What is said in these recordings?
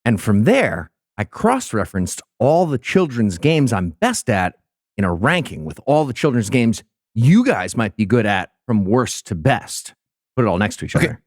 And from there, I cross-referenced all the children's games I'm best at in a ranking with all the children's games you guys might be good at from worst to best. Put it all next to each other.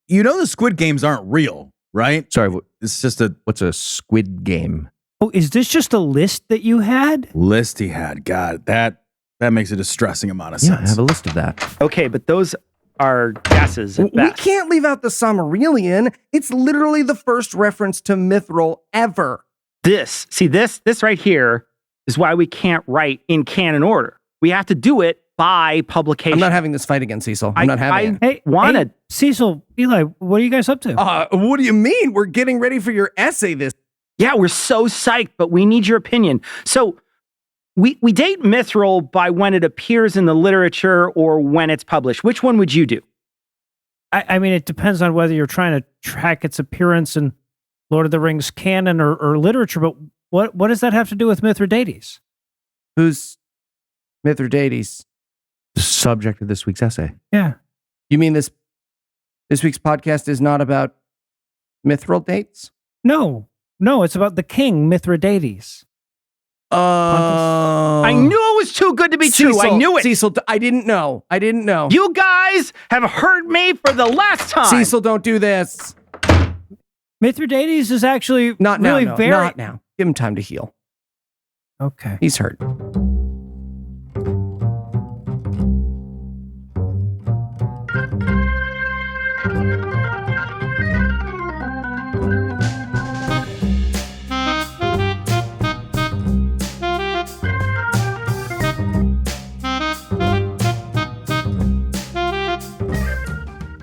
You know the Squid Games aren't real, right? Sorry, It's just what's a Squid Game? Oh, is this just a list that you had? list he had. God, that makes a distressing amount of sense. Yeah, I have a list of that. Okay, but those are guesses at We best. can't leave out the Silmarillion. It's literally the first reference to Mithril ever. This right here is why we can't write in canon order. We have to do it by publication. I'm not having this fight again, Cecil. I'm not having it. Hey, Cecil, Eli, what are you guys up to? What do you mean? We're getting ready for your essay this. Yeah, we're so psyched, but we need your opinion. So we date Mithril by when it appears in the literature or when it's published. Which one would you do? I mean, it depends on whether you're trying to track its appearance in Lord of the Rings canon or literature, but what does that have to do with Mithradates? Who's Mithradates? The subject of this week's essay. Yeah. You mean this week's podcast is not about Mithril dates? No, it's about the king, Mithradates. I knew it was too good to be true. I knew it. Cecil, I didn't know. You guys have hurt me for the last time. Cecil, don't do this. Mithradates is actually Not really now. very... Not now. Give him time to heal. Okay. He's hurt.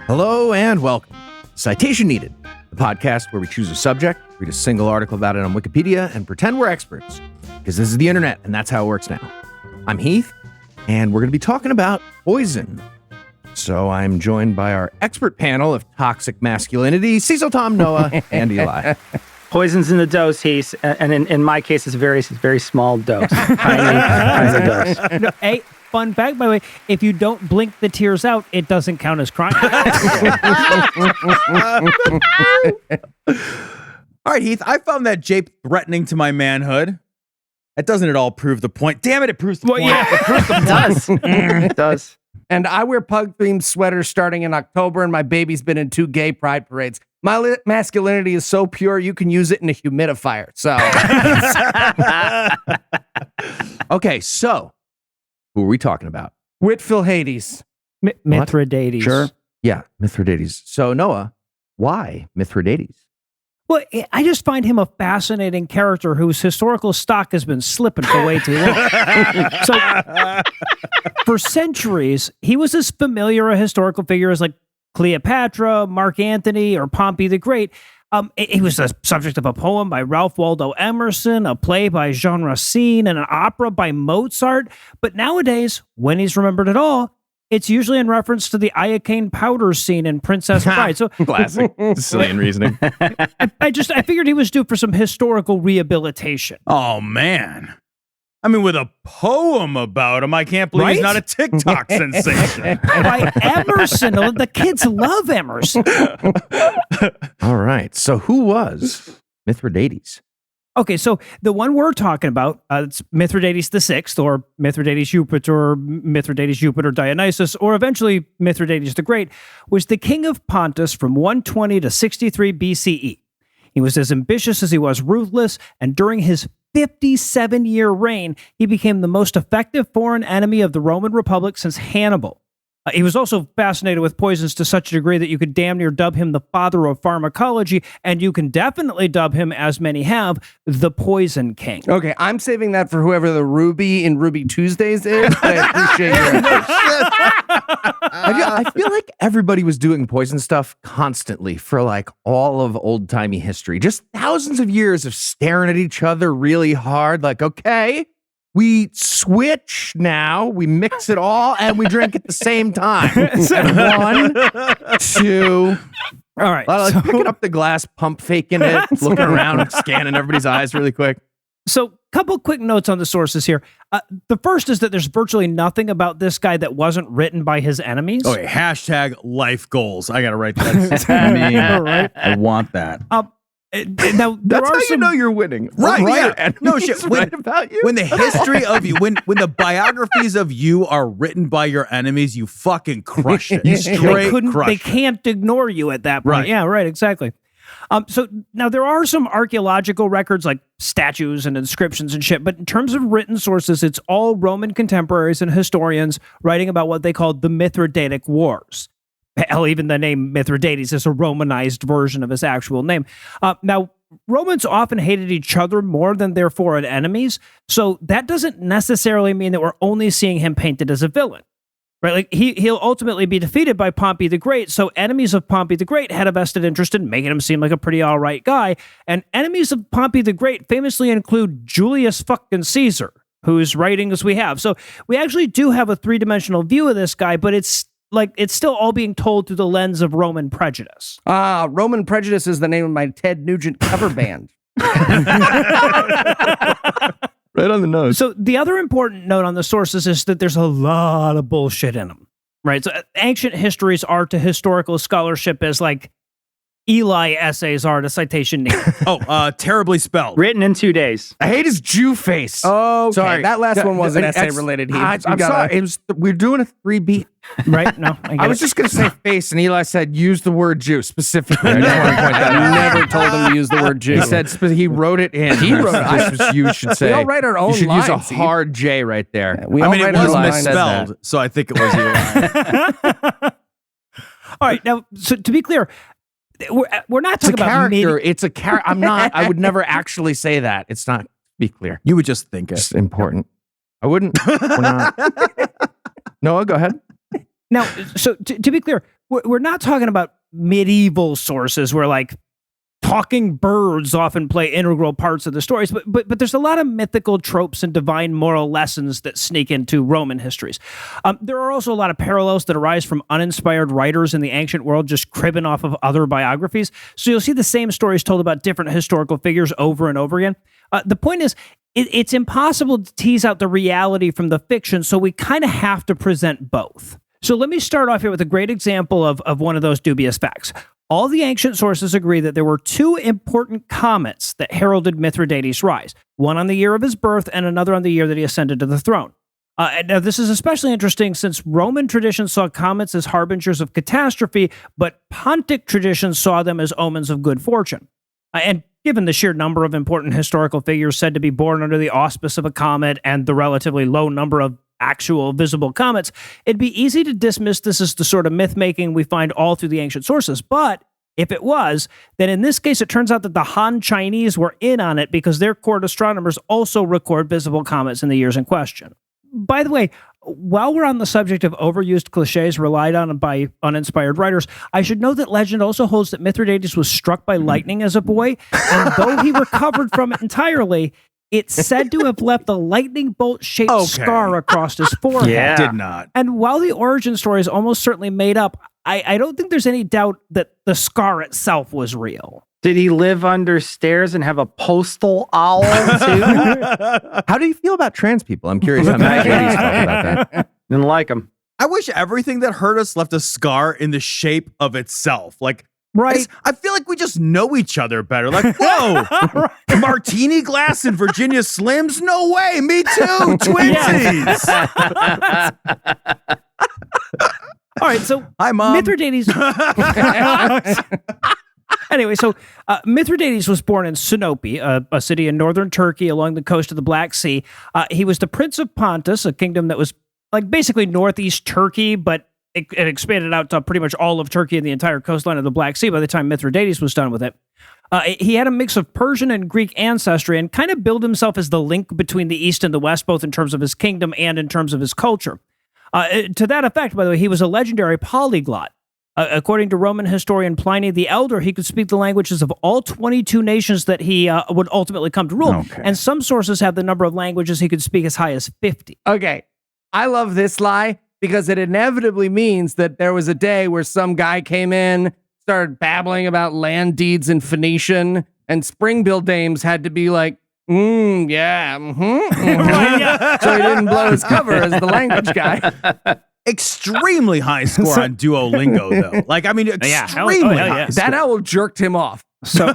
Hello and welcome. Citation Needed, the podcast where we choose a subject, read a single article about it on Wikipedia, and pretend we're experts. Because this is the internet, and that's how it works now. I'm Heath, and we're going to be talking about poison. So I'm joined by our expert panel of toxic masculinity, Cecil, Tom, Noah, and Eli. Poison's in the dose, Heath, and in my case, it's a very, very small dose. tiny dose. No, hey, fun fact, by the way, if you don't blink the tears out, it doesn't count as crime. All right, Heath, I found that jape threatening to my manhood. That doesn't at all prove the point. Damn it, it proves the point. Yeah. It proves it does. It does. And I wear pug-themed sweaters starting in October, and my baby's been in 2 gay pride parades. My masculinity is so pure, you can use it in a humidifier. So, Okay, so who are we talking about? Whitfield Hades. Mithradates. Sure. Yeah, Mithradates. So Noah, why Mithradates? Well, I just find him a fascinating character whose historical stock has been slipping for way too long. So, for centuries, he was as familiar a historical figure as like Cleopatra, Mark Antony, or Pompey the Great. He was the subject of a poem by Ralph Waldo Emerson, a play by Jean Racine, and an opera by Mozart. But nowadays, when he's remembered at all, it's usually in reference to the iocane powder scene in Princess Bride. So Classic Sicilian reasoning. I figured he was due for some historical rehabilitation. Oh, man. I mean, with a poem about him, I can't believe he's Right? not a TikTok sensation. By Emerson. The kids love Emerson. All right. So who was Mithradates? Okay, so the one we're talking about, it's Mithradates VI, or Mithridates Jupiter, Mithridates Jupiter Dionysus, or eventually Mithridates the Great, was the king of Pontus from 120 to 63 BCE. He was as ambitious as he was ruthless, and during his 57-year reign, he became the most effective foreign enemy of the Roman Republic since Hannibal. He was also fascinated with poisons to such a degree that you could damn near dub him the father of pharmacology, and you can definitely dub him, as many have, the Poison King. Okay, I'm saving that for whoever the Ruby in Ruby Tuesdays is. But I appreciate your I feel like everybody was doing poison stuff constantly for like all of old-timey history. Just thousands of years of staring at each other really hard. Like, okay, we switch now, we mix it all, and we drink at the same time. 1, 2. All right. Like picking up the glass, pump faking it, looking around, scanning everybody's eyes really quick. So, couple quick notes on the sources here. The first is that there's virtually nothing about this guy that wasn't written by his enemies. Okay, hashtag life goals. I got to write that. Me. Right. I want that. Now, there That's are how you some, know you're winning. Right, One yeah. enemy No is shit. right about you. When the history of you, when the biographies of you are written by your enemies, you fucking crush it. You straight crush they it. can't ignore you at that point. Right. Yeah, right, exactly. So now there are some archaeological records like statues and inscriptions and shit, but in terms of written sources, it's all Roman contemporaries and historians writing about what they called the Mithridatic Wars. Hell, even the name Mithridates is a Romanized version of his actual name. Now, Romans often hated each other more than their foreign enemies, so that doesn't necessarily mean that we're only seeing him painted as a villain. Right, like he'll ultimately be defeated by Pompey the Great, so enemies of Pompey the Great had a vested interest in making him seem like a pretty all right guy, and enemies of Pompey the Great famously include Julius fucking Caesar, whose writings we have. So we actually do have a three-dimensional view of this guy, but it's still all being told through the lens of Roman prejudice. Roman Prejudice is the name of my Ted Nugent cover band. Right on the nose. So the other important note on the sources is that there's a lot of bullshit in them, right? So ancient histories are to historical scholarship as like Eli essays are to citation needed. Terribly spelled. Written in 2 days. I hate his Jew face. Oh, okay. Sorry. That last one wasn't That's- essay related. I'm sorry. It was, we're doing a 3-beat. Right? No, I get I was it. just going to say face, and Eli said use the word Jew specifically. I just want to point that I out. never told him to use the word Jew. He said he wrote it in. He wrote it. This was, you should say. We all write our own You should use a lines, Steve. hard J right there. We I all mean, it write our was own lines. misspelled, so I think it was Eli. All right, now, so to be clear, we're not It's a talking about character. It's a character. I'm not. I would never actually say that. It's not. Be clear. You would just think it. It's important. I wouldn't. We're not. Noah, go ahead. Now, so to be clear, we're not talking about medieval sources where like talking birds often play integral parts of the stories, but there's a lot of mythical tropes and divine moral lessons that sneak into Roman histories. There are also a lot of parallels that arise from uninspired writers in the ancient world just cribbing off of other biographies. So you'll see the same stories told about different historical figures over and over again. The point is, it's impossible to tease out the reality from the fiction, so we kind of have to present both. So let me start off here with a great example of one of those dubious facts. All the ancient sources agree that there were two important comets that heralded Mithridates' rise, one on the year of his birth and another on the year that he ascended to the throne. Now, this is especially interesting since Roman tradition saw comets as harbingers of catastrophe, but Pontic tradition saw them as omens of good fortune. And given the sheer number of important historical figures said to be born under the auspice of a comet and the relatively low number of actual visible comets, it'd be easy to dismiss this as the sort of myth-making we find all through the ancient sources. But if it was, then in this case, it turns out that the Han Chinese were in on it because their court astronomers also record visible comets in the years in question. By the way, while we're on the subject of overused cliches relied on by uninspired writers, I should note that legend also holds that Mithridates was struck by lightning as a boy, and though he recovered from it entirely, it's said to have left a lightning bolt-shaped scar across his forehead. Yeah. Did not. And while the origin story is almost certainly made up, I don't think there's any doubt that the scar itself was real. Did he live under stairs and have a postal owl too? How do you feel about trans people? I'm curious how Mithridates felt about that. Didn't like him. I wish everything that hurt us left a scar in the shape of itself. Like, Right. I feel like we just know each other better. Like, whoa, martini glass and Virginia Slims? No way. Me too. Twinsies. All right, so Hi, Mom. Mithridates. Anyway, so Mithridates was born in Sinope, a city in northern Turkey along the coast of the Black Sea. He was the Prince of Pontus, a kingdom that was like basically northeast Turkey, but it expanded out to pretty much all of Turkey and the entire coastline of the Black Sea by the time Mithridates was done with it. He had a mix of Persian and Greek ancestry and kind of billed himself as the link between the East and the West, both in terms of his kingdom and in terms of his culture. To that effect, by the way, he was a legendary polyglot. According to Roman historian Pliny the Elder, he could speak the languages of all 22 nations that he would ultimately come to rule. Okay. And some sources have the number of languages he could speak as high as 50. Okay. I love this lie because it inevitably means that there was a day where some guy came in, started babbling about land deeds in Phoenician, and Springbill dames had to be like, yeah, So he didn't blow his cover as the language guy. Extremely high score on Duolingo, though. Like, I mean, extremely hell yeah. high. That owl jerked him off. So, all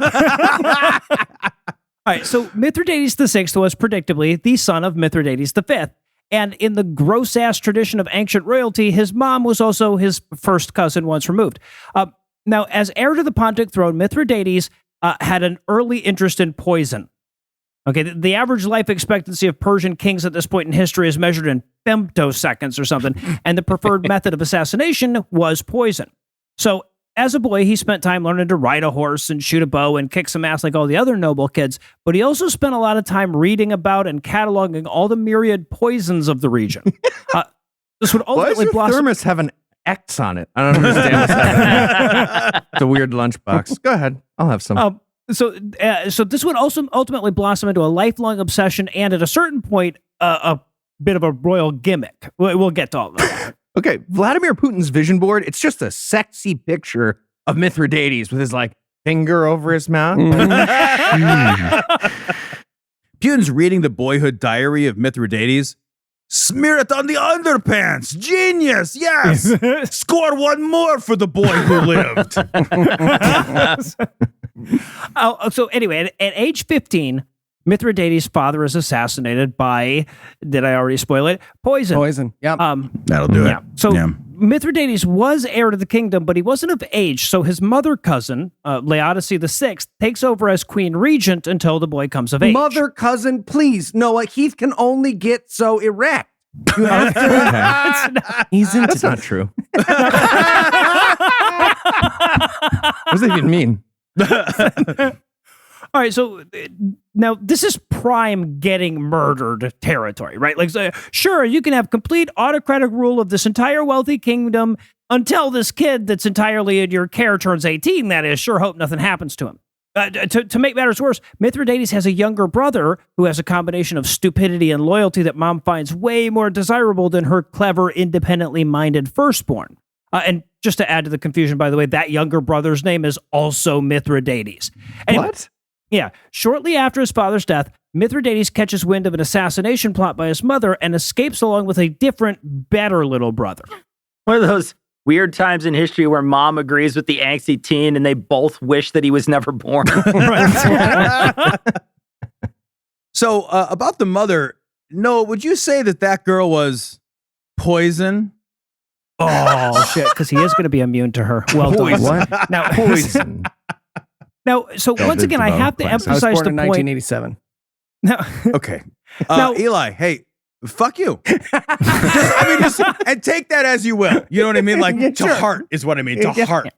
right. So Mithridates VI was predictably the son of Mithridates V. And in the gross ass tradition of ancient royalty, his mom was also his first cousin once removed. Now, as heir to the Pontic throne, Mithridates had an early interest in poison. Okay, the average life expectancy of Persian kings at this point in history is measured in femtoseconds or something, and the preferred method of assassination was poison. So, as a boy, he spent time learning to ride a horse and shoot a bow and kick some ass like all the other noble kids, but he also spent a lot of time reading about and cataloging all the myriad poisons of the region. This would Why does ultimately your blossom. thermos have an X on it? I don't understand what's happening. It's a weird lunchbox. Go ahead. I'll have some. So this would also ultimately blossom into a lifelong obsession and, at a certain point, a bit of a royal gimmick. We'll get to all of that. Okay, Vladimir Putin's vision board, it's just a sexy picture of Mithridates with his finger over his mouth. Putin's reading the boyhood diary of Mithridates. Smear it on the underpants. Genius. Yes. Score one more for the boy who lived. So anyway, at age 15, Mithridates' father is assassinated by, did I already spoil it? Poison. Poison. Yep. That'll do it. So Yeah. Mithridates was heir to the kingdom, but he wasn't of age. So his mother cousin, Laodice VI, takes over as queen regent until the boy comes of age. Mother cousin, please. Noah, Heath can only get so erect. You have to. He's into That's not true. What does that even mean? All right, so now this is prime getting murdered territory, right? Sure, you can have complete autocratic rule of this entire wealthy kingdom until this kid that's entirely in your care turns 18, that is. Sure hope nothing happens to him. To make matters worse, Mithridates has a younger brother who has a combination of stupidity and loyalty that mom finds way more desirable than her clever, independently minded firstborn. And just to add to the confusion, by the way, that younger brother's name is also Mithridates. Anyway, What? Yeah. Shortly after his father's death, Mithridates catches wind of an assassination plot by his mother and escapes along with a different, better little brother. One of those weird times in history where mom agrees with the angsty teen and they both wish that he was never born. So about the mother, Noah, would you say that girl was poison? Oh, shit, because he is going to be immune to her. Well done. What? Now, Poison. Now, so once again, I have to I was emphasize born the in point. 1987. Now, Okay. Now- Eli, hey, fuck you. just and take that as you will. You know what I mean? Like, Yeah, to sure. heart is what I mean. To heart.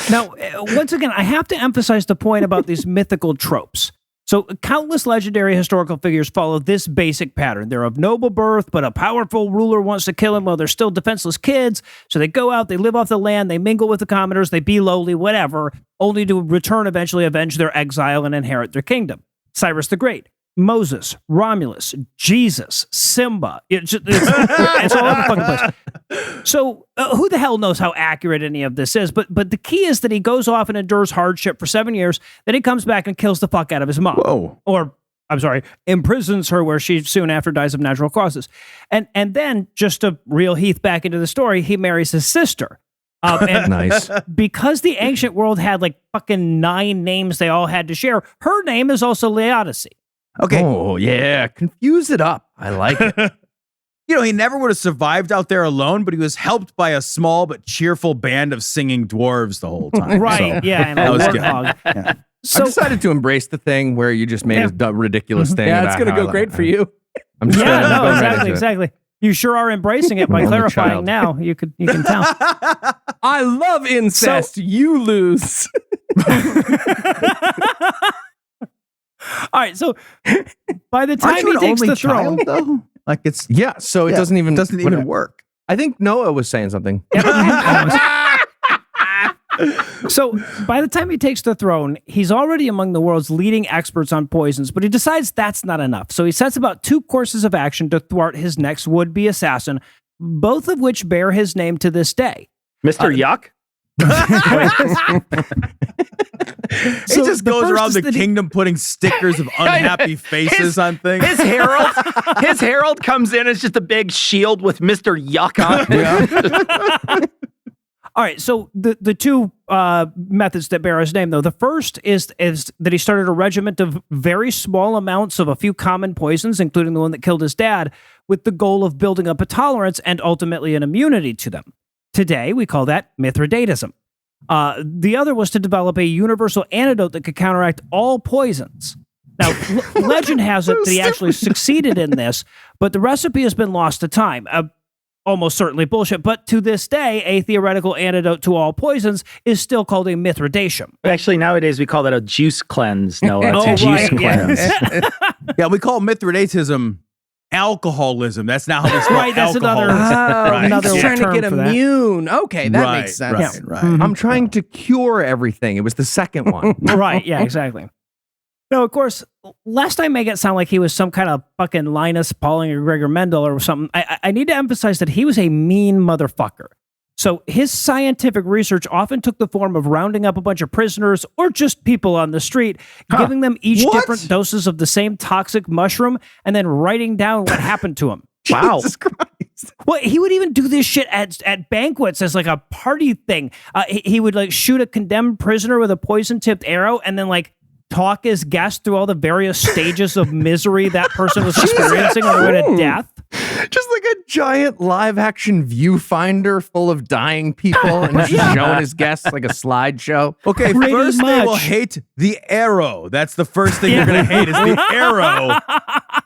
Now, once again, I have to emphasize the point about these mythical tropes. So, countless legendary historical figures follow this basic pattern. They're of noble birth, but a powerful ruler wants to kill them while they're still defenseless kids. So they go out, they live off the land, they mingle with the commoners, they be lowly, whatever, only to return eventually avenge their exile and inherit their kingdom. Cyrus the Great, Moses, Romulus, Jesus, Simba. It's all over the fucking place. So who the hell knows how accurate any of this is? But the key is that he goes off and endures hardship for 7 years. Then he comes back and kills the fuck out of his mom. Whoa. Or, I'm sorry, imprisons her where she soon after dies of natural causes. And then, just to reel Heath back into the story, he marries his sister. And Nice. because the ancient world had fucking 9 names they all had to share, her name is also Laodice. Okay. Oh, yeah. Confuse it up. I like it. You know, he never would have survived out there alone, but he was helped by a small but cheerful band of singing dwarves the whole time. Right, So, yeah, and that a was good. warthog. Yeah. So, I decided to embrace the thing where you just made a ridiculous thing. Yeah, about it's going to how go I- great for you. I'm just yeah, going no, right into it. exactly. You sure are embracing it by I'm only a clarifying child. now. You can tell. I love incest. You lose. All right, so by the time Aren't you he an takes only the throne, child, though? Like, it's Yeah, so it doesn't even doesn't work. I think Noah was saying something. so by the time he takes the throne, he's already among the world's leading experts on poisons, but he decides that's not enough. So he sets about 2 courses of action to thwart his next would-be assassin, both of which bear his name to this day. Mr. Yuck? He just the goes first around is the that he- kingdom putting stickers of unhappy faces on things. His herald comes in as just a big shield with Mr. Yuck on it. All right, so the two methods that bear his name, though, the first is that he started a regiment of very small amounts of a few common poisons, including the one that killed his dad, with the goal of building up a tolerance and ultimately an immunity to them. Today, we call that Mithridatism. The other was to develop a universal antidote that could counteract all poisons. Now, legend has it that he actually succeeded in this, but the recipe has been lost to time. Almost certainly bullshit, but to this day, a theoretical antidote to all poisons is still called a Mithridatum. Actually, nowadays we call that a juice cleanse. No, it's Oh, a juice right, cleanse. Yeah, we call Mithridatism alcoholism. That's not how we spell Right, that's alcohol. another He's trying to term get for that. immune. Okay, that Right, makes sense. right. I'm trying to cure everything. It was the second one. Right, yeah, exactly. No, of course, lest I make it sound like he was some kind of fucking Linus Pauling or Gregor Mendel or something, I need to emphasize that he was a mean motherfucker. So his scientific research often took the form of rounding up a bunch of prisoners or just people on the street, giving them each What? different doses of the same toxic mushroom, and then writing down what happened to him. Wow. Jesus Christ. Well, he would even do this shit at banquets as like a party thing. He would like shoot a condemned prisoner with a poison-tipped arrow and then like talk his guest through all the various stages of misery that person was experiencing on the way to death. Just like a giant live action viewfinder full of dying people and just showing his guests like a slideshow. Okay, Pretty first they will much. hate the arrow. That's the first thing you're going to hate is the arrow.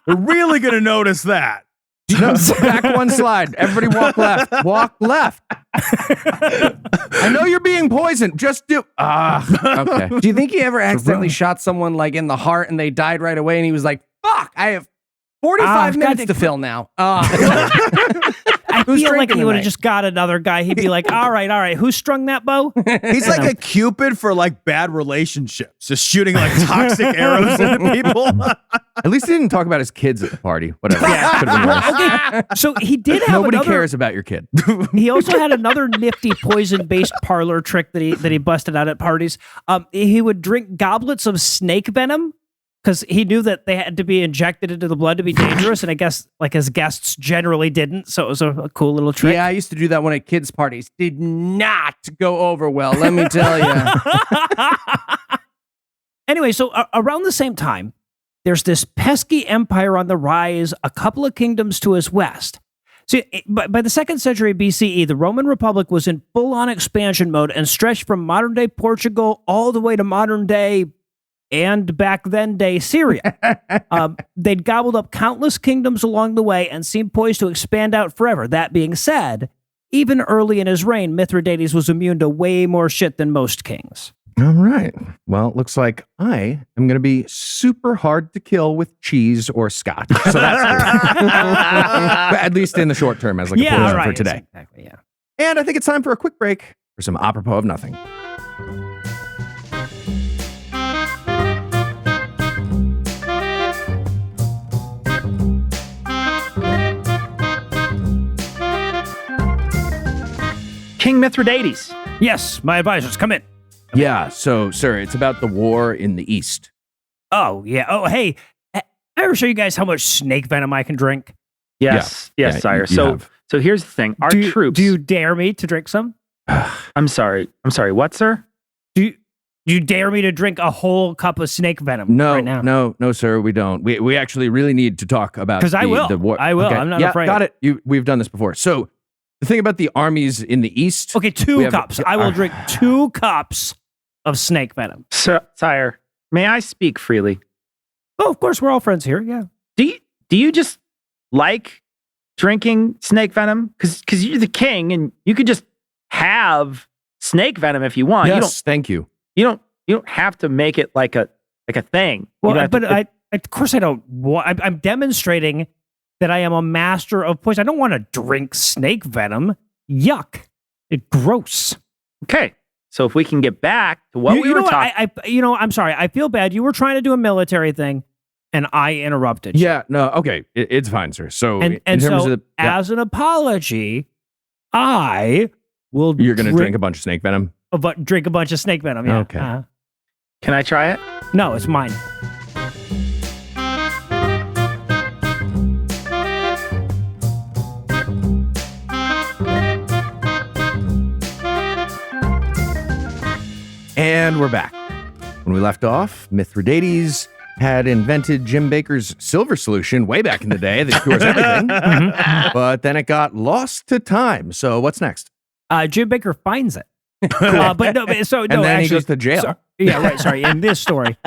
They're really going to notice that. No, back one slide. Everybody walk left. Walk left. I know you're being poisoned. Just do. Okay. Do you think he ever accidentally shot someone like in the heart and they died right away and he was like, fuck, I have 45 minutes to fill now. I Who's feel like drinking he would have tonight? just got another guy. He'd be like, all right, who strung that bow? He's like a Cupid for like bad relationships, just shooting like toxic arrows into people. At least he didn't talk about his kids at the party. Whatever. Yeah. Could have been worse. Okay, so he did have Nobody another. cares about your kid. He also had another nifty poison-based parlor trick that he busted out at parties. He would drink goblets of snake venom because he knew that they had to be injected into the blood to be dangerous, and I guess like his guests generally didn't. So it was a cool little trick. Yeah, I used to do that when at kids' parties. Did not go over well, let me tell you. Anyway, so around the same time, there's this pesky empire on the rise, a couple of kingdoms to his west. See, by the 2nd century BCE, the Roman Republic was in full-on expansion mode and stretched from modern-day Portugal all the way to modern-day and back then day Syria. They'd gobbled up countless kingdoms along the way and seemed poised to expand out forever. That being said, even early in his reign, Mithridates was immune to way more shit than most kings. All right. Well, it looks like I am going to be super hard to kill with cheese or scotch. So that's good. But at least in the short term as like a poison for today. Exactly, yeah. And I think it's time for a quick break for some apropos of nothing. King Mithridates. Yes, my advisors, come in. Yeah. So, sir, it's about the war in the East. Oh, yeah. Oh, hey, I ever show you guys how much snake venom I can drink? Yes, Yeah, yes, sire. you So, have. so here's the thing. Our troops. Do you dare me to drink some? I'm sorry. What, sir? Do you dare me to drink a whole cup of snake venom No, right now? no, sir, we don't. We actually really need to talk about 'Cause I will. the war. I will. I'm not yeah, afraid. Got it. We've done this before. So the thing about the armies in the East. Okay, We 2 have- cups. I will drink 2 cups of snake venom. Sire, may I speak freely? Oh, of course, we're all friends here. Yeah. Do you just like drinking snake venom? Because you're the king and you could just have snake venom if you want. Yes, thank you. You don't have to make it like a thing. You Well, don't have but to- of course I don't. I'm demonstrating that I am a master of poison. I don't want to drink snake venom. Yuck! It's gross. okay. So if we can get back to what we were know talking. I'm sorry. I feel bad. You were trying to do a military thing, and I interrupted. you. Yeah, no, okay, it's fine, sir. So And in terms so of as an apology, I will. you're going to drink a bunch of snake venom. drink a bunch of snake venom. Yeah. Okay. Can I try it? No, it's mine. And we're back. When we left off, Mithradates had invented Jim Baker's silver solution way back in the day that cures everything. But then it got lost to time. So what's next? Jim Baker finds it. But no, And then he goes to jail. Sorry, in this story.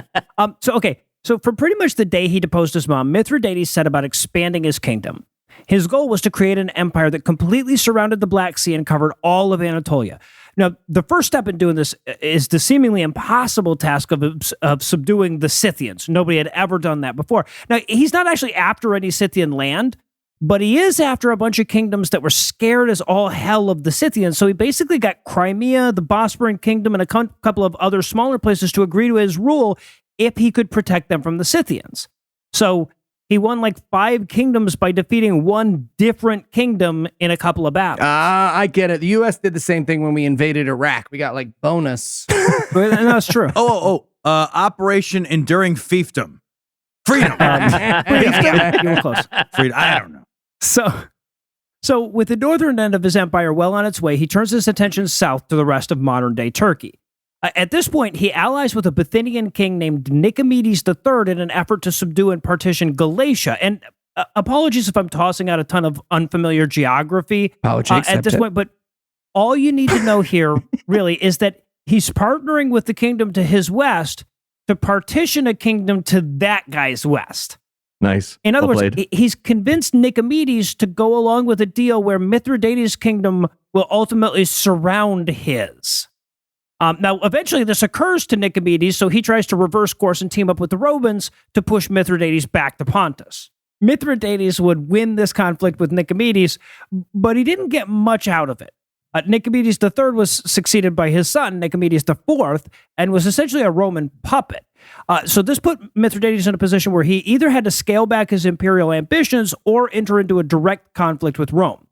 So for pretty much the day he deposed his mom, Mithridates set about expanding his kingdom. His goal was to create an empire that completely surrounded the Black Sea and covered all of Anatolia. Now, the first step in doing this is the seemingly impossible task of subduing the Scythians. Nobody had ever done that before. Now, he's not actually after any Scythian land, but he is after a bunch of kingdoms that were scared as all hell of the Scythians. So he basically got Crimea, the Bosporan Kingdom, and a couple of other smaller places to agree to his rule if he could protect them from the Scythians. So he won like 5 kingdoms by defeating one different kingdom in a couple of battles. I get it. The U.S. did the same thing when we invaded Iraq. We got like bonus. That's true. Operation Enduring Fiefdom. Freedom. You were close. Freedom. I don't know. So with the northern end of his empire well on its way, he turns his attention south to the rest of modern-day Turkey. At this point, he allies with a Bithynian king named Nicomedes III in an effort to subdue and partition Galatia. And apologies if I'm tossing out a ton of unfamiliar geography at this point, but all you need to know here really is that he's partnering with the kingdom to his west to partition a kingdom to that guy's west. Nice. In other Well words, played. he's convinced Nicomedes to go along with a deal where Mithridates' kingdom will ultimately surround his. Now, eventually this occurs to Nicomedes, so he tries to reverse course and team up with the Romans to push Mithridates back to Pontus. Mithridates would win this conflict with Nicomedes, but he didn't get much out of it. Nicomedes III was succeeded by his son, Nicomedes IV, and was essentially a Roman puppet. So this put Mithridates in a position where he either had to scale back his imperial ambitions or enter into a direct conflict with Rome.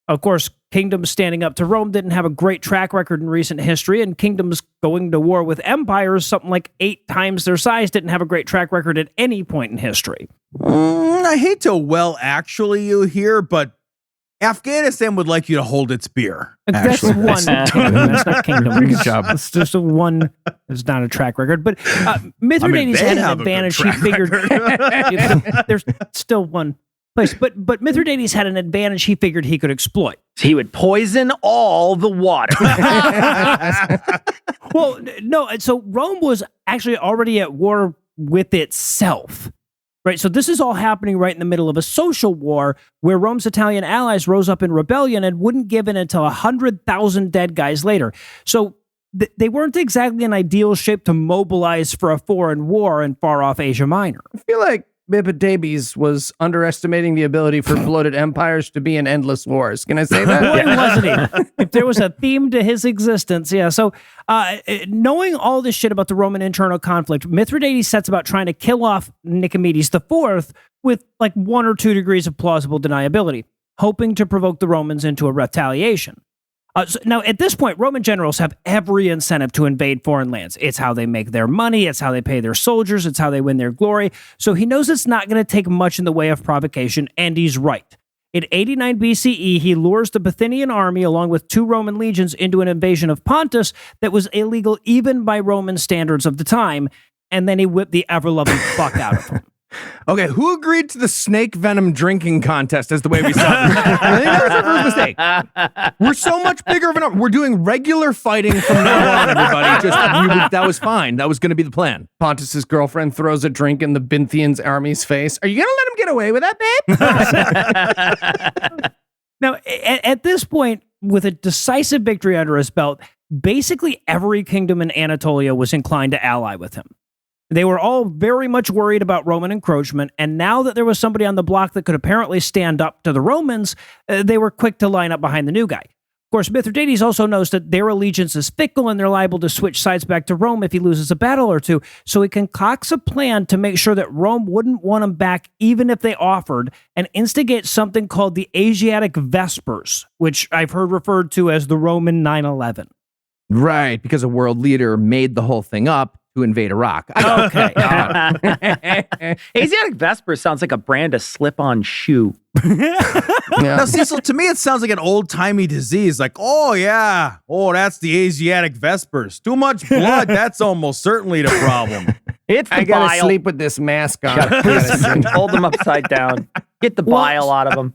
Of course, kingdoms standing up to Rome didn't have a great track record in recent history, and kingdoms going to war with empires, something like 8 times their size, didn't have a great track record at any point in history. I hate to actually you here, but Afghanistan would like you to hold its beer. That's Actually. one kingdom. That's not kingdom. Good job. It's just one. It's not a track record. But Mithridates they had have an a good advantage. He track figured record. there's still one place. But Mithridates had an advantage he figured he could exploit. He would poison all the water. Well, no. So Rome was actually already at war with itself. Right, so this is all happening right in the middle of a social war where Rome's Italian allies rose up in rebellion and wouldn't give in until 100,000 dead guys later. So they weren't exactly an ideal shape to mobilize for a foreign war in far-off Asia Minor. I feel like Mithridates was underestimating the ability for bloated empires to be in endless wars. Can I say that? Boy, wasn't he? If there was a theme to his existence, yeah. So knowing all this shit about the Roman internal conflict, Mithridates sets about trying to kill off Nicomedes IV with like 1 or 2 degrees of plausible deniability, hoping to provoke the Romans into a retaliation. Now, at this point, Roman generals have every incentive to invade foreign lands. It's how they make their money. It's how they pay their soldiers. It's how they win their glory. So he knows it's not going to take much in the way of provocation, and he's right. In 89 BCE, he lures the Bithynian army along with 2 Roman legions into an invasion of Pontus that was illegal even by Roman standards of the time, and then he whipped the ever-loving fuck out of them. Okay, who agreed to the snake venom drinking contest as the way we saw it? I think that was our first mistake. We're so much bigger of an... We're doing regular fighting from now on, everybody. That was fine. That was going to be the plan. Pontus's girlfriend throws a drink in the Bithynian army's face. Are you going to let him get away with that, babe? Now, at this point, with a decisive victory under his belt, basically every kingdom in Anatolia was inclined to ally with him. They were all very much worried about Roman encroachment, and now that there was somebody on the block that could apparently stand up to the Romans, they were quick to line up behind the new guy. Of course, Mithridates also knows that their allegiance is fickle and they're liable to switch sides back to Rome if he loses a battle or two, so he concocts a plan to make sure that Rome wouldn't want him back even if they offered, and instigate something called the Asiatic Vespers, which I've heard referred to as the Roman 9/11. Right, because a world leader made the whole thing up to invade Iraq. Okay. Asiatic Vesper sounds like a brand of slip-on shoe. Now, Cecil, to me, it sounds like an old-timey disease. Like, oh, yeah. Oh, that's the Asiatic Vespers. Too much blood. That's almost certainly the problem. It's the I gotta bile. sleep with this mask on. Hold them upside down. Get the bile out of them.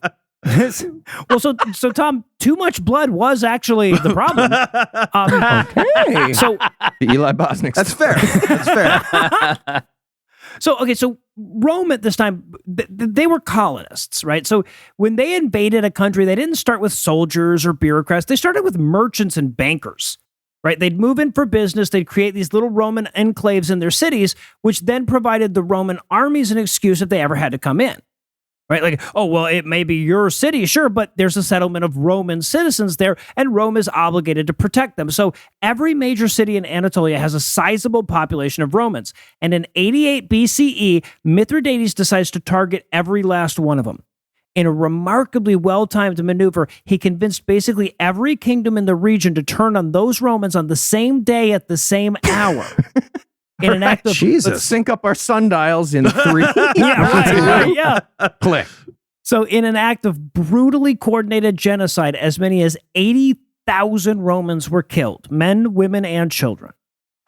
Well, so Tom, too much blood was actually the problem. Hey. So The Eli Bosnick. That's fair. That's fair. So Rome at this time, they were colonists, right? So when they invaded a country, they didn't start with soldiers or bureaucrats. They started with merchants and bankers, right? They'd move in for business. They'd create these little Roman enclaves in their cities, which then provided the Roman armies an excuse if they ever had to come in. Right? Like, oh, well, it may be your city, sure, but there's a settlement of Roman citizens there, and Rome is obligated to protect them. So every major city in Anatolia has a sizable population of Romans. And in 88 BCE, Mithradates decides to target every last one of them. In a remarkably well-timed maneuver, he convinced basically every kingdom in the region to turn on those Romans on the same day at the same hour. In an act of Let's sync up our sundials in 3. yeah. Click. So, in an act of brutally coordinated genocide, as many as 80,000 Romans were killed, men, women, and children.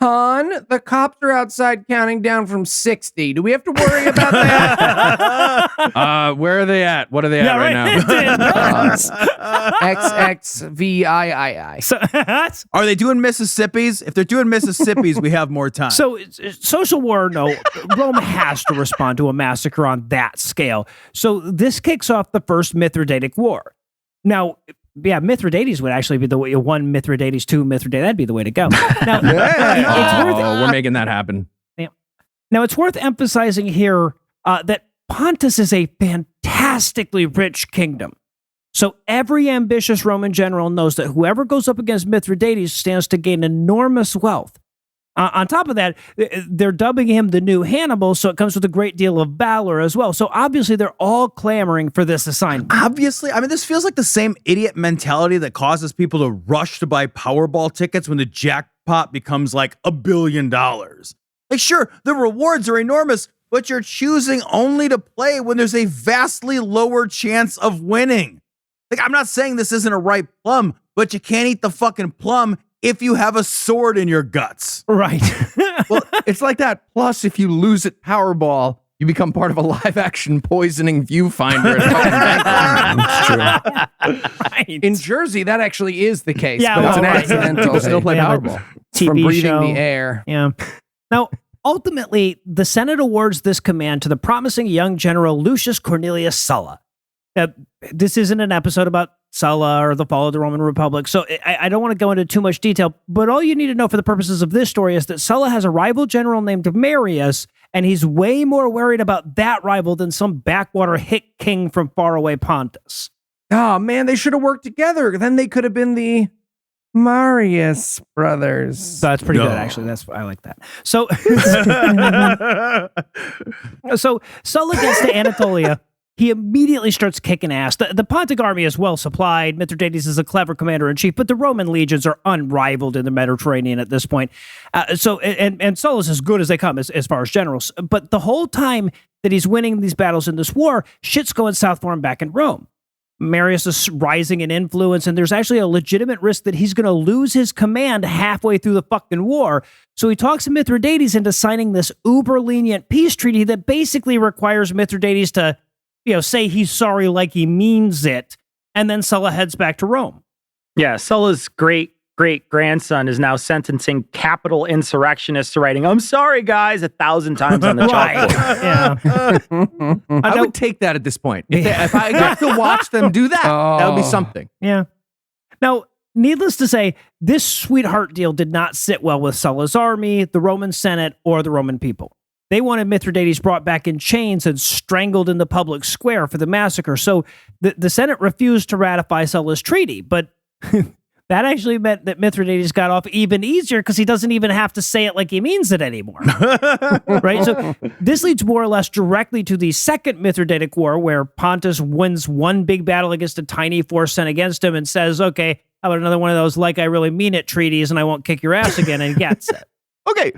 Han, the cops are outside counting down from 60. Do we have to worry about that? Where are they at? What are they at right now? XXVIII. So, Are they doing Mississippis? If they're doing Mississippis, we have more time. so social war, no, Rome has to respond to a massacre on that scale. So, this kicks off the First Mithridatic War. Now, yeah, Mithradates would actually be the way. One Mithridates, two Mithridates. That'd be the way to go. Now, We're making that happen. Now, it's worth emphasizing here that Pontus is a fantastically rich kingdom. So every ambitious Roman general knows that whoever goes up against Mithridates stands to gain enormous wealth. On top of that, they're dubbing him the new Hannibal, so it comes with a great deal of valor as well. So obviously, they're all clamoring for this assignment. Obviously, I mean, this feels like the same idiot mentality that causes people to rush to buy Powerball tickets when the jackpot becomes like $1 billion. Like, sure, the rewards are enormous, but you're choosing only to play when there's a vastly lower chance of winning. Like, I'm not saying this isn't a ripe plum, but you can't eat the fucking plum if you have a sword in your guts. Right. Well, it's like that. Plus, if you lose at Powerball, you become part of a live-action poisoning viewfinder. Right. In Jersey, that actually is the case. Yeah, but it's well, an right. accidental. People still play Yeah, Powerball. TV from breathing show. the air. Yeah. Now, ultimately, the Senate awards this command to the promising young general Lucius Cornelius Sulla. This isn't an episode about Sulla or the fall of the Roman Republic, so I don't want to go into too much detail, but all you need to know for the purposes of this story is that Sulla has a rival general named Marius, and he's way more worried about that rival than some backwater hick king from faraway Pontus. Oh, man, they should have worked together. Then they could have been the Marius brothers. So that's pretty good, actually. I like that. So, so Sulla gets to Anatolia. He immediately starts kicking ass. The Pontic army is well supplied. Mithridates is a clever commander-in-chief, but the Roman legions are unrivaled in the Mediterranean at this point. And Sulla's as good as they come as far as generals. But the whole time that he's winning these battles in this war, shit's going south for him back in Rome. Marius is rising in influence, and there's actually a legitimate risk that he's going to lose his command halfway through the fucking war. So he talks Mithridates into signing this uber-lenient peace treaty that basically requires Mithridates to say he's sorry like he means it, and then Sulla heads back to Rome. Yeah, Sulla's great-great-grandson is now sentencing capital insurrectionists to writing, "I'm sorry, guys," 1,000 times on the chalkboard. Yeah. I would take that at this point. If I got to watch them do that, that would be something. Yeah. Now, needless to say, this sweetheart deal did not sit well with Sulla's army, the Roman Senate, or the Roman people. They wanted Mithridates brought back in chains and strangled in the public square for the massacre. So the Senate refused to ratify Sulla's treaty, but that actually meant that Mithridates got off even easier because he doesn't even have to say it like he means it anymore. Right? So this leads more or less directly to the Second Mithridatic War, where Pontus wins one big battle against a tiny force sent against him and says, okay, how about another one of those like I really mean it treaties and I won't kick your ass again, and he gets it. Okay.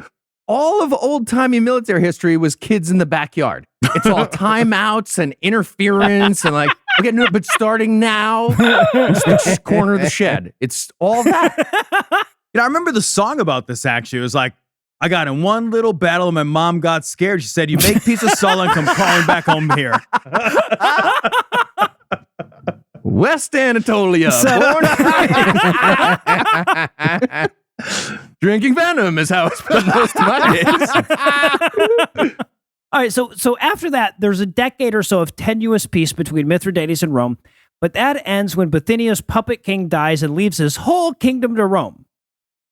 all of old-timey military history was kids in the backyard. It's all timeouts and interference and like, okay, no, but starting now, it's the corner of the shed. It's all that. I remember the song about this, actually. It was like, I got in one little battle and my mom got scared. She said, you make pizza solo and come crawling back home here. West Anatolia. Drinking venom is how I spent most of my days. All right, so after that, there's a decade or so of tenuous peace between Mithridates and Rome, but that ends when Bithynia's puppet king dies and leaves his whole kingdom to Rome,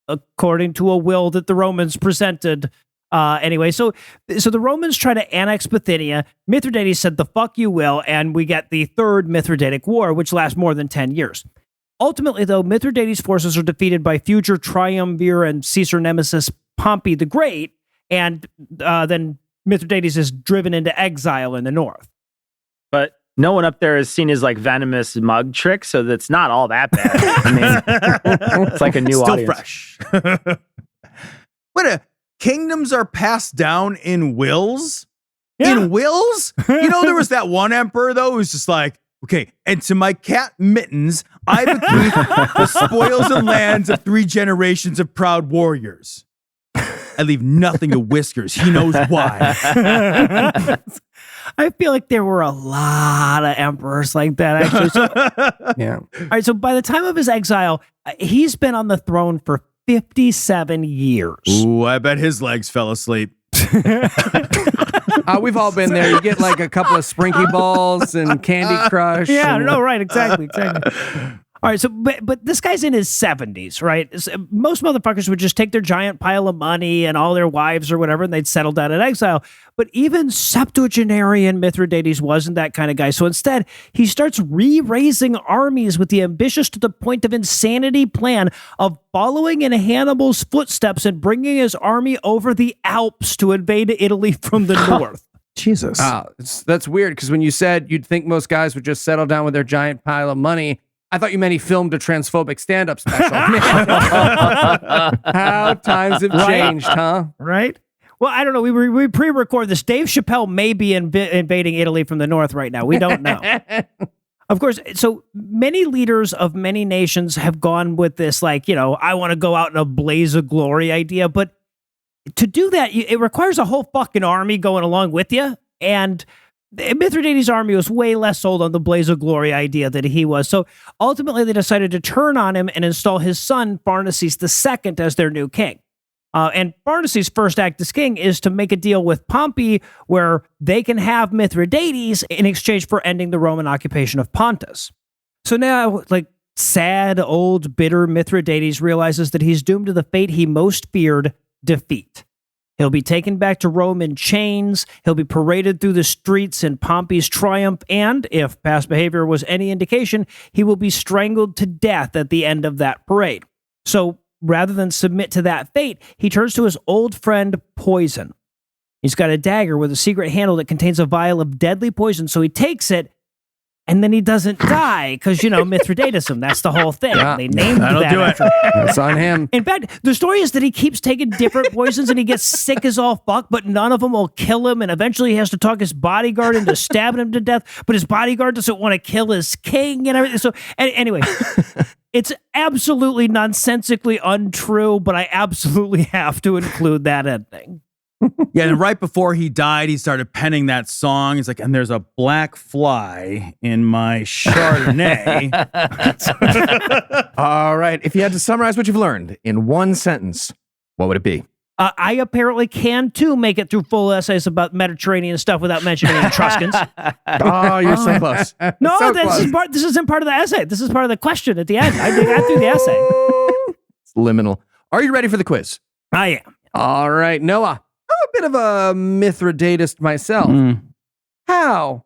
according to a will that the Romans presented. Anyway, so the Romans try to annex Bithynia. Mithridates said, the fuck you will, and we get the Third Mithridatic War, which lasts more than 10 years. Ultimately, though, Mithridates' forces are defeated by future triumvir and Caesar nemesis Pompey the Great, and then Mithridates is driven into exile in the north. But no one up there has seen his like venomous mug trick, so that's not all that bad. I mean, it's like a new Still audience. fresh. Kingdoms are passed down in wills? Yeah. In wills? You know, there was that one emperor, though, who was just like, okay, and to my cat Mittens, I bequeath the spoils and lands of 3 generations of proud warriors. I leave nothing to Whiskers. He knows why. I feel like there were a lot of emperors like that, actually. So, Yeah. all right, so by the time of his exile, he's been on the throne for 57 years. Ooh, I bet his legs fell asleep. We've all been there. You get like a couple of Sprinky Balls and Candy Crush. Yeah, and, no, right, exactly. All right, so but this guy's in his 70s, right? Most motherfuckers would just take their giant pile of money and all their wives or whatever, and they'd settle down in exile. But even septuagenarian Mithridates wasn't that kind of guy. So instead, he starts re-raising armies with the ambitious to the point of insanity plan of following in Hannibal's footsteps and bringing his army over the Alps to invade Italy from the north. Jesus. That's weird, because when you said you'd think most guys would just settle down with their giant pile of money, I thought you meant he filmed a transphobic stand-up special. How times have changed, huh? Right? Well, I don't know. We pre-record this. Dave Chappelle may be invading Italy from the north right now. We don't know. Of course, so many leaders of many nations have gone with this, like, you know, I want to go out in a blaze of glory idea. But to do that, it requires a whole fucking army going along with you. And Mithridates' army was way less sold on the blaze of glory idea than he was. So ultimately, they decided to turn on him and install his son, Pharnaces II, as their new king. And Pharnaces' first act as king is to make a deal with Pompey where they can have Mithridates in exchange for ending the Roman occupation of Pontus. So now, like, sad, old, bitter Mithridates realizes that he's doomed to the fate he most feared, defeat. He'll be taken back to Rome in chains, he'll be paraded through the streets in Pompey's triumph, and, if past behavior was any indication, he will be strangled to death at the end of that parade. So, rather than submit to that fate, he turns to his old friend, poison. He's got a dagger with a secret handle that contains a vial of deadly poison, so he takes it, and then he doesn't die, because, you know, Mithridatism, that's the whole thing. Yeah. They named That'll that do it. after It's on him. In fact, the story is that he keeps taking different poisons and he gets sick as all fuck, but none of them will kill him. And eventually he has to talk his bodyguard into stabbing him to death, but his bodyguard doesn't want to kill his king and everything. So anyway, it's absolutely nonsensically untrue, but I absolutely have to include that ending. Yeah, and right before he died, he started penning that song. He's like, and there's a black fly in my Chardonnay. All right. If you had to summarize what you've learned in one sentence, what would it be? I apparently can, too, make it through full essays about Mediterranean stuff without mentioning Etruscans. Oh, you're so close. No, So this isn't part of the essay. This is part of the question at the end. I got through the essay. It's liminal. Are you ready for the quiz? I am. All right, Noah. I'm a bit of a Mithridatist myself. How?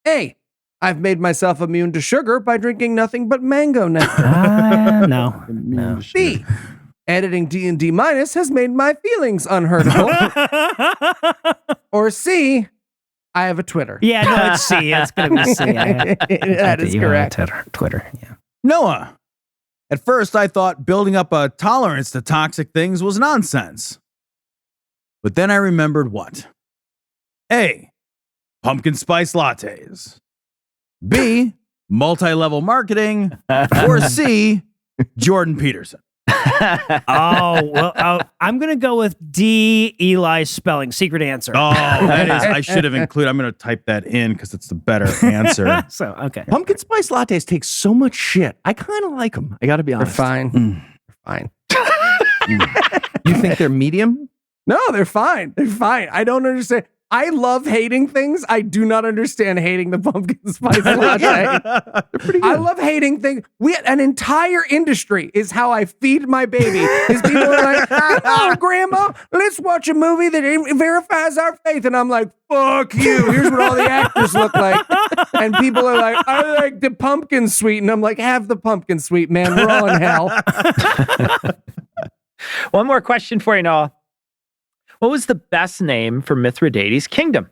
A, I've made myself immune to sugar by drinking nothing but mango nectar. No. B, editing D&D minus has made my feelings unhurtable. Or C, I have a Twitter. Yeah, no, it's C. It's going to be C. That is correct. Twitter, yeah. Noah, at first I thought building up a tolerance to toxic things was nonsense. But then I remembered what? A, pumpkin spice lattes. B, multi-level marketing. Or C, Jordan Peterson. I'm going to go with D, Eli's spelling. Secret answer. Oh, that is, I should have included, I'm going to type that in because it's the better answer. So, okay. Pumpkin spice lattes take so much shit. I kind of like them. I got to be They're honest. fine. They're fine. You think they're medium? No, they're fine. They're fine. I don't understand. I love hating things. I do not understand hating the pumpkin spice latte. They're pretty good. I love hating things. An entire industry is how I feed my baby. Is people are like, "Oh, Grandma, let's watch a movie that verifies our faith," and I'm like, "Fuck you." Here's what all the actors look like, and people are like, "I like the pumpkin sweet," and I'm like, "Have the pumpkin sweet, man. We're all in hell." One more question for you, Noah. What was the best name for Mithridates' kingdom?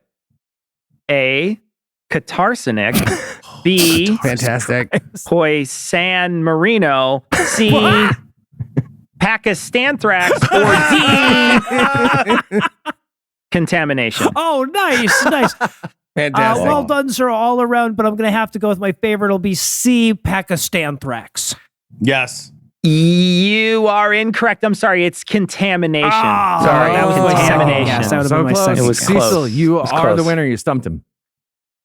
A, Katarsanik. B, Fantastic. Hoi San Marino. C, Pakistanthrax. Or D, contamination. Oh, nice. Fantastic. Well done, sir, all around, but I'm going to have to go with my favorite. It'll be C, Pakistanthrax. Yes. You are incorrect. I'm sorry. It's contamination. Oh, Sorry, that was my second contamination. guess. That would have So been my close. second It was guess. close. Cecil, you was are close. the winner. You stumped him.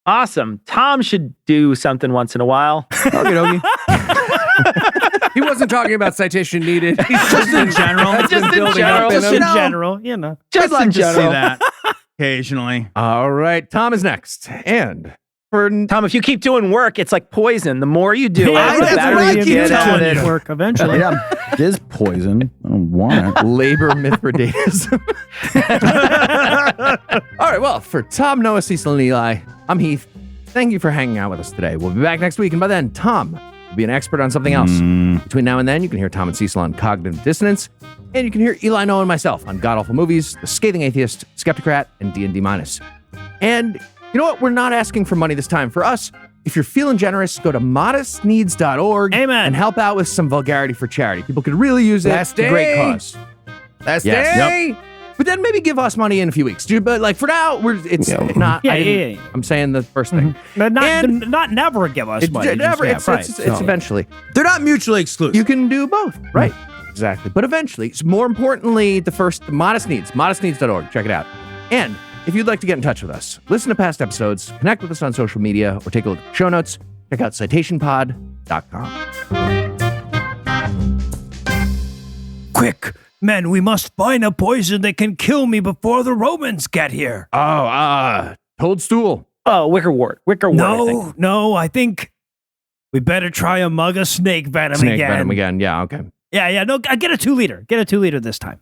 Awesome. Tom should do something once in a while. Okie dokie. He wasn't talking about citation needed. He's just In general. That's been Just in building general. up Just in in him. general, you know. Just I'd like in to see general. that occasionally. All right. Tom is next. And for Tom, if you keep doing work, it's like poison. The more you do Yeah, it, the that's better what I you keep get at telling it. you. Work eventually. Yeah, it is poison. I don't want it. labor Mithridatism. All right. Well, for Tom, Noah, Cecil, and Eli, I'm Heath. Thank you for hanging out with us today. We'll be back next week. And by then, Tom will be an expert on something else. Between now and then, you can hear Tom and Cecil on Cognitive Dissonance. And you can hear Eli, Noah, and myself on God Awful Movies, The Scathing Atheist, Skeptocrat, and D&D Minus. And you know what? We're not asking for money this time. For us, if you're feeling generous, go to modestneeds.org Amen. and help out with some vulgarity for charity. People could really use it. Last It's a great day. cause. Last Yes. day. But then maybe give us money in a few weeks. Dude, but like for now, it's not. Yeah, I didn't- yeah. I'm saying the first thing. But And- not never give us money. Just- Never, yeah, it's, right. it's eventually. They're not mutually exclusive. You can do both. Right. Exactly. But eventually, so more importantly, the Modest Needs, modestneeds.org. Check it out. And if you'd like to get in touch with us, listen to past episodes, connect with us on social media, or take a look at the show notes, check out citationpod.com. Quick, men, we must find a poison that can kill me before the Romans get here. Toadstool. Oh, wickerwort. Wickerwort. I think. No, I think we better try a mug of snake venom Snake again. venom again. Yeah, okay. Yeah, no, get a 2 liter. Get a 2 liter this time.